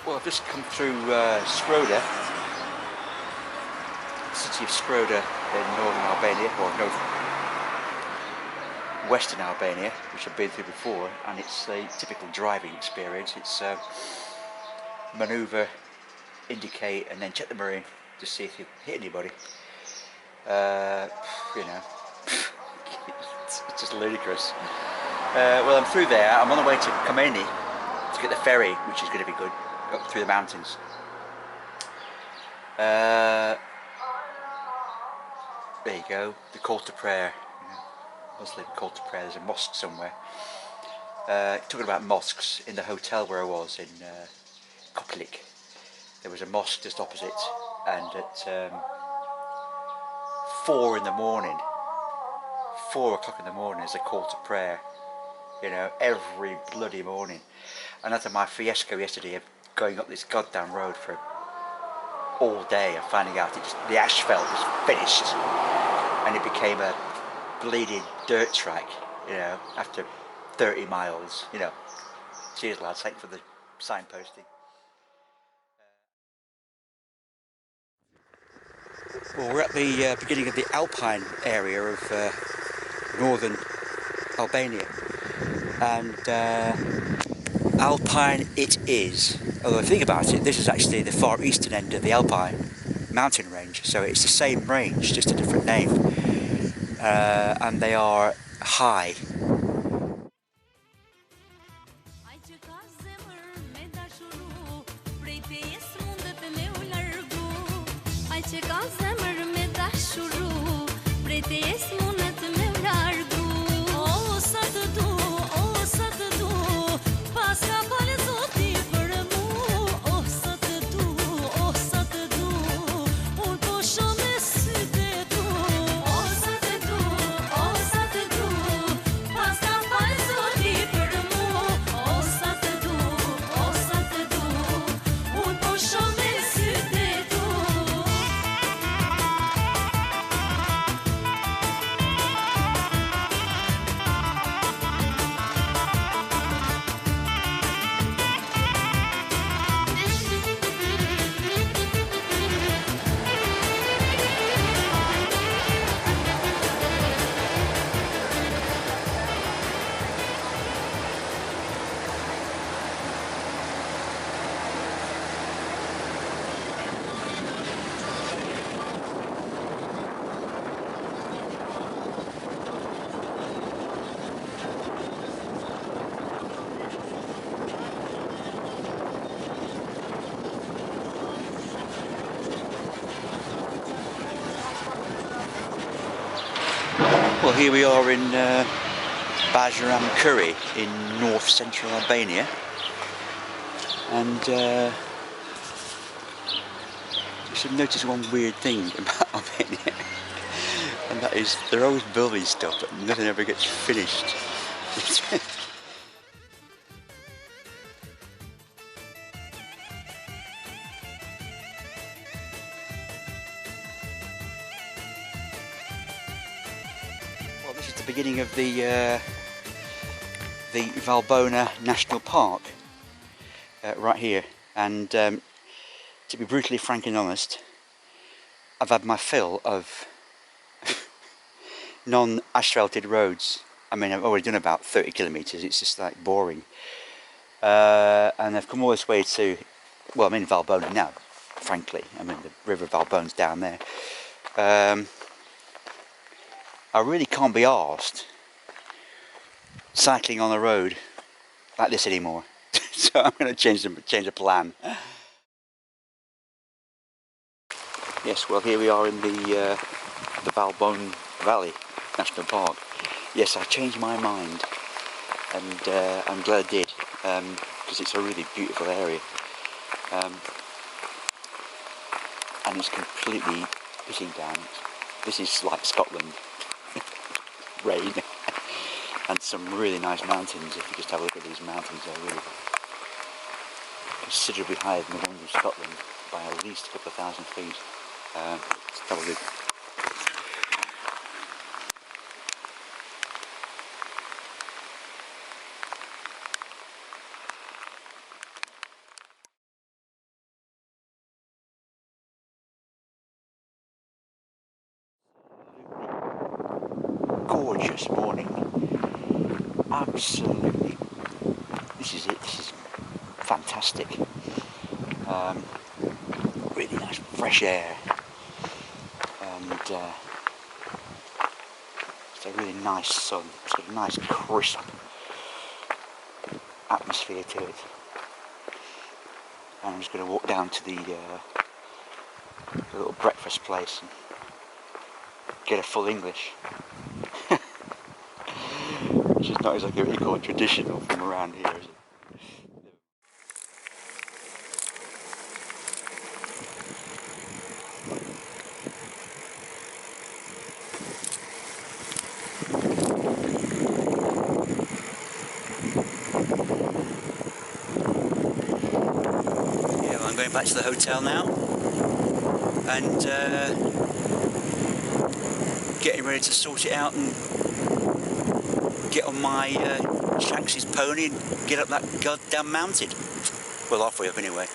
Well, I've just come through Skroda, the city of Skroda in northern Albania, or north-western Albania, which I've been through before, and it's a typical driving experience. It's manoeuvre, indicate, and then check the marine to see if you hit anybody. You know, it's just ludicrous. Well, I'm through there. I'm on the way to Kameni to get the ferry, which is going to be good, up through the mountains. There you go, the call to prayer. Muslim call to prayer. There's a mosque somewhere. Talking about mosques, in the hotel where I was in Kopelik, there was a mosque just opposite, and at 4 in the morning, 4 o'clock in the morning is a call to prayer. You know, every bloody morning. And after my fiasco yesterday of going up this goddamn road for all day and finding out the asphalt was finished and it became a bleeding dirt track, you know, after 30 miles, you know. Cheers lads, thanks for the signposting. Well, we're at the beginning of the Alpine area of northern Albania, and Alpine it is. Although if you think about it, this is actually the far eastern end of the Alpine mountain range, so it's the same range, just a different name, and they are high. Well, here we are in Bajaram Kuri in north-central Albania, and just notice one weird thing about Albania. And that is, they're always building stuff, but nothing ever gets finished. Well, this is the beginning of the Valbona National Park, right here. And to be brutally frank and honest, I've had my fill of non-asphalted roads. I mean, I've already done about 30 kilometres, it's just like boring. And I've come all this way to, well, I'm in Valbona now, frankly. I mean, the River Valbona's down there. I really can't be arsed cycling on a road like this anymore. So I'm going to change the plan. Yes, well, here we are in the Valbona Valley National Park. Yes, I changed my mind, and I'm glad I did, because it's a really beautiful area, and it's completely pissing down. This is like Scotland. Rain and some really nice mountains. If you just have a look at these mountains, they're really considerably higher than the ones in Scotland by at least a couple of thousand feet. Let's have a look. Gorgeous morning. Absolutely. This is it. This is fantastic. Really nice fresh air, and it's a really nice sun. It's got a nice crisp atmosphere to it. And I'm just going to walk down to the little breakfast place and get a full English. Which is not exactly what you call traditional from around here, is it? Yeah, well, I'm going back to the hotel now and getting ready to sort it out and get on my Shanks's pony and get up that goddamn mountain. Well, halfway up anyway,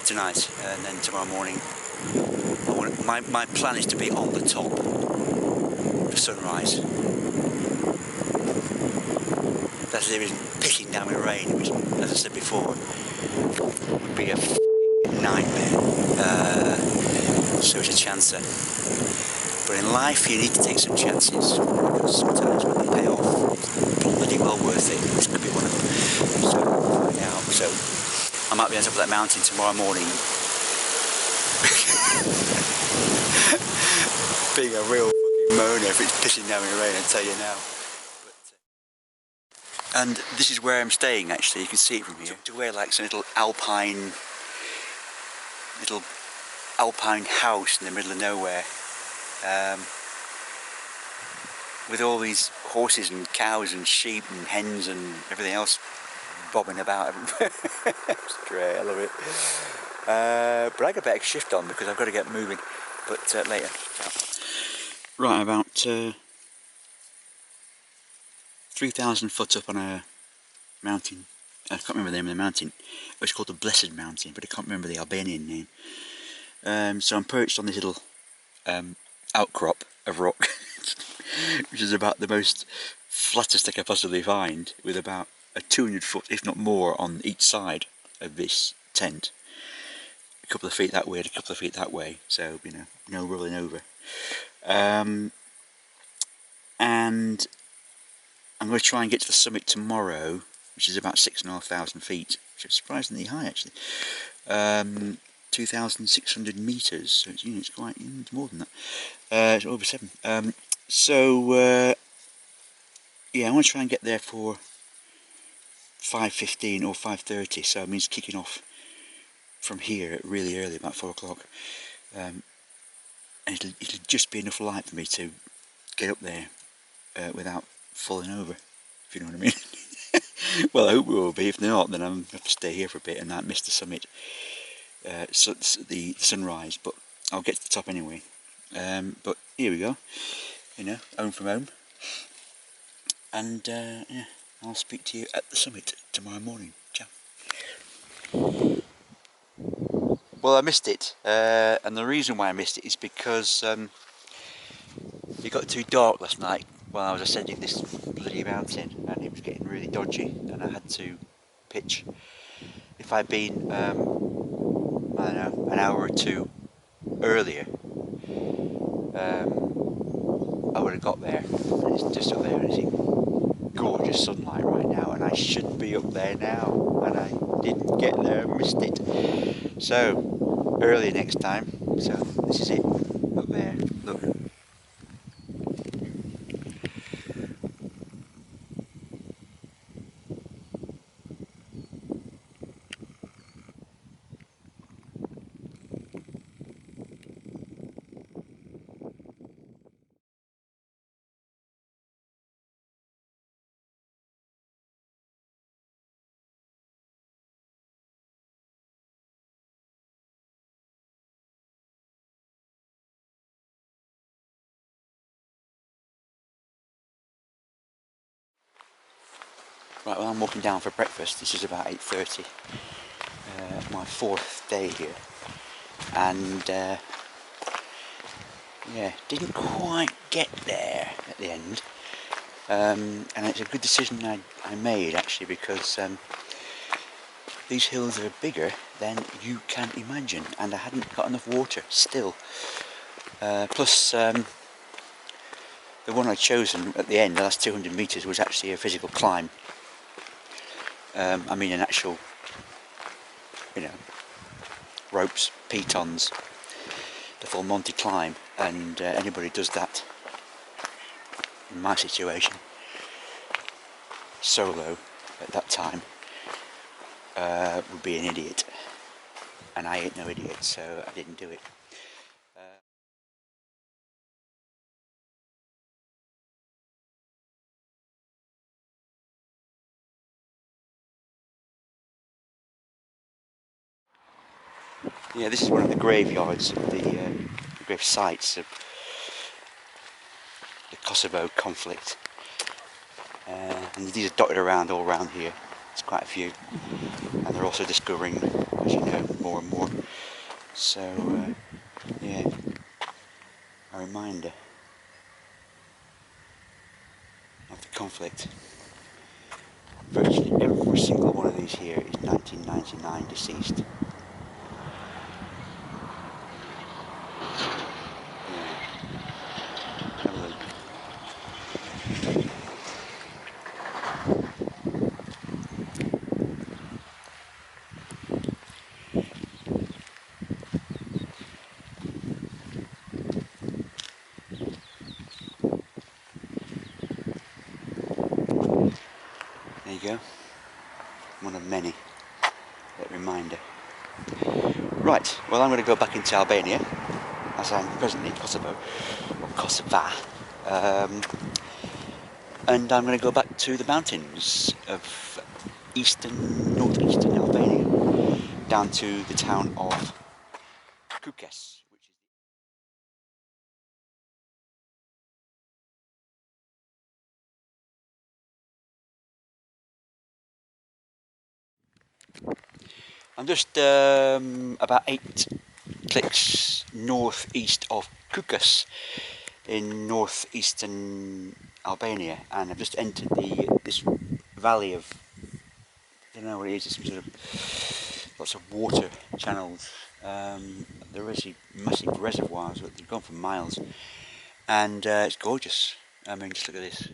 tonight, and then tomorrow morning. My plan is to be on the top for sunrise. That's if it isn't pissing down with rain, which, as I said before, would be a f***ing nightmare. So it's a chancer. But in life, you need to take some chances, because sometimes when they pay off, it's bloody well worth it. This could be one of them. So we'll find out. So I might be on top of that mountain tomorrow morning. Being a real fucking moaner if it's pissing down in the rain, I tell you now. And this is where I'm staying, actually. You can see it from here. To where like some little alpine house in the middle of nowhere, with all these horses and cows and sheep and hens and everything else bobbing about everywhere. It's great, I love it. But I got a better shift on because I've got to get moving. But later. Right, about 3,000 foot up on a mountain. I can't remember the name of the mountain. It's called the Blessed Mountain, but I can't remember the Albanian name. So I'm perched on this little outcrop of rock, which is about the most flattest I could possibly find, with about a 200 foot, if not more, on each side of this tent. A couple of feet that way and a couple of feet that way, so, you know, no rolling over. And I'm going to try and get to the summit tomorrow, which is about 6,500 feet, which is surprisingly high actually. 2,600 metres, so it's, you know, it's quite, it's more than that. It's over 7. Yeah, I want to try and get there for 5:15 or 5:30, so it means kicking off from here really early, about 4 o'clock. and it'll just be enough light for me to get up there without falling over, if you know what I mean. Well, I hope we will be. If not, then I'm have to stay here for a bit and not miss the summit, the sunrise. But I'll get to the top anyway. But here we go, you know, home from home. And yeah, I'll speak to you at the summit tomorrow morning. Ciao. Well, I missed it, and the reason why I missed it is because it got too dark last night while I was ascending this bloody mountain, and it was getting really dodgy, and I had to pitch. If I'd been, I don't know, an hour or two earlier, I would have got there. And it's just up there, and it's in gorgeous sunlight right now, and I should be up there now, and I didn't get there, I missed it. So, early next time. So, this is it, up there, look. Right, well, I'm walking down for breakfast. This is about 8:30. My fourth day here, and yeah, didn't quite get there at the end. And it's a good decision I made actually, because these hills are bigger than you can imagine, and I hadn't got enough water still. Plus, the one I'd chosen at the end, the last 200 metres, was actually a physical climb. I mean an actual, you know, ropes, pitons, the full Monty climb, and anybody who does that, in my situation, solo at that time, would be an idiot, and I ain't no idiot, so I didn't do it. Yeah, this is one of the graveyards of the grave sites of the Kosovo conflict, and these are dotted around all around here. There's quite a few, and they're also discovering, as you know, more and more. So yeah, a reminder of the conflict. Virtually every single one of these here is 1999 deceased. There you go, one of many, that reminder. Right, well, I'm going to go back into Albania, as I'm presently in Kosovo, or Kosova, and I'm going to go back to the mountains of northeastern Albania, down to the town of Kukes, which is I'm just about 8 clicks northeast of Kukes in northeastern Albania, and I've just entered this valley of, I don't know what it is, it's some sort of lots of water channels. There is massive reservoirs that they've gone for miles, and it's gorgeous. I mean, just look at this.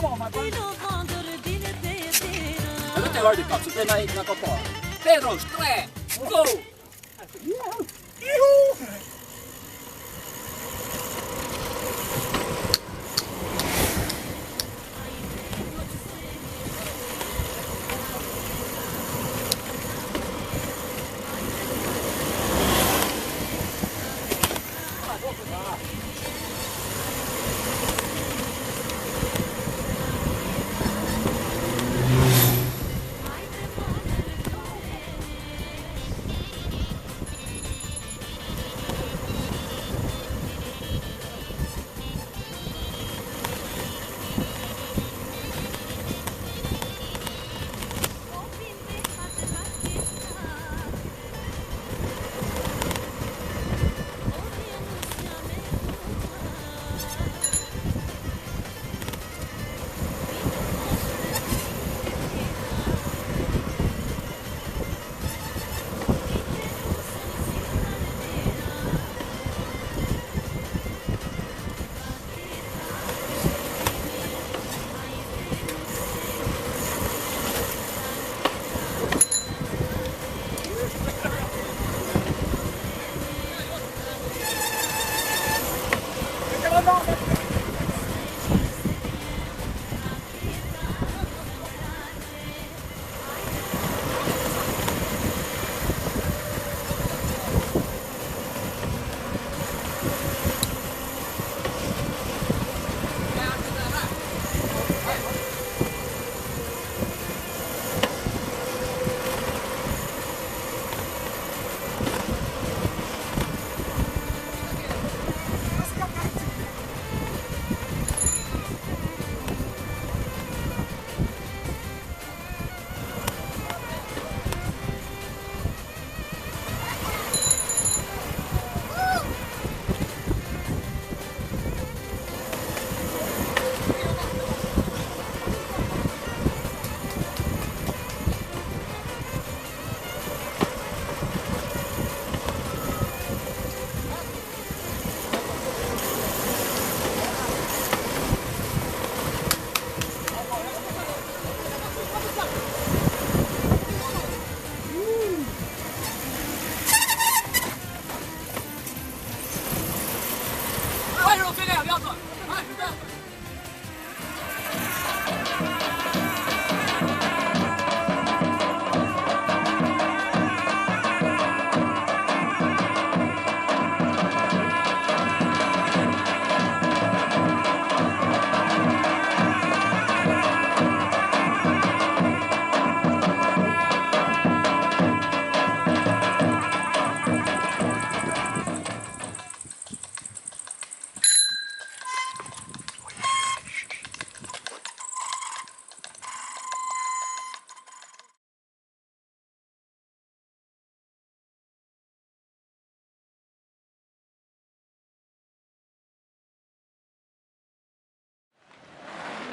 on, my friend. Ja nyt ei hoidi katso, tehdään ikinä kotoa. Perus, 3, go! Juhu!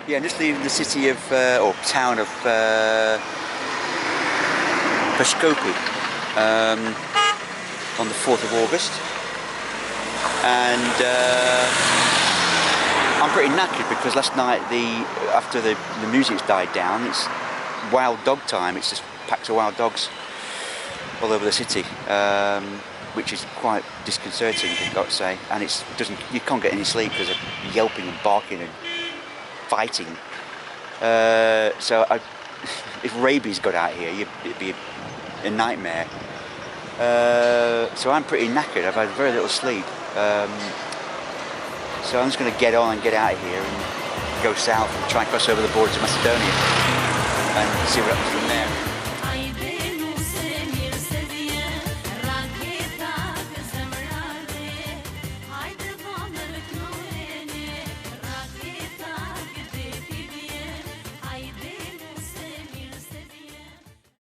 Yeah, just leaving the city of, or town of Peshkopi on the 4th of August, and I'm pretty knackered because last night, after the music's died down, it's wild dog time. It's just packs of wild dogs all over the city, which is quite disconcerting, I've got to say. And you can't get any sleep because of yelping and barking and fighting. If rabies got out here, it'd be a nightmare. So I'm pretty knackered. I've had very little sleep. So I'm just going to get on and get out of here and go south and try and cross over the border to Macedonia and see what happens.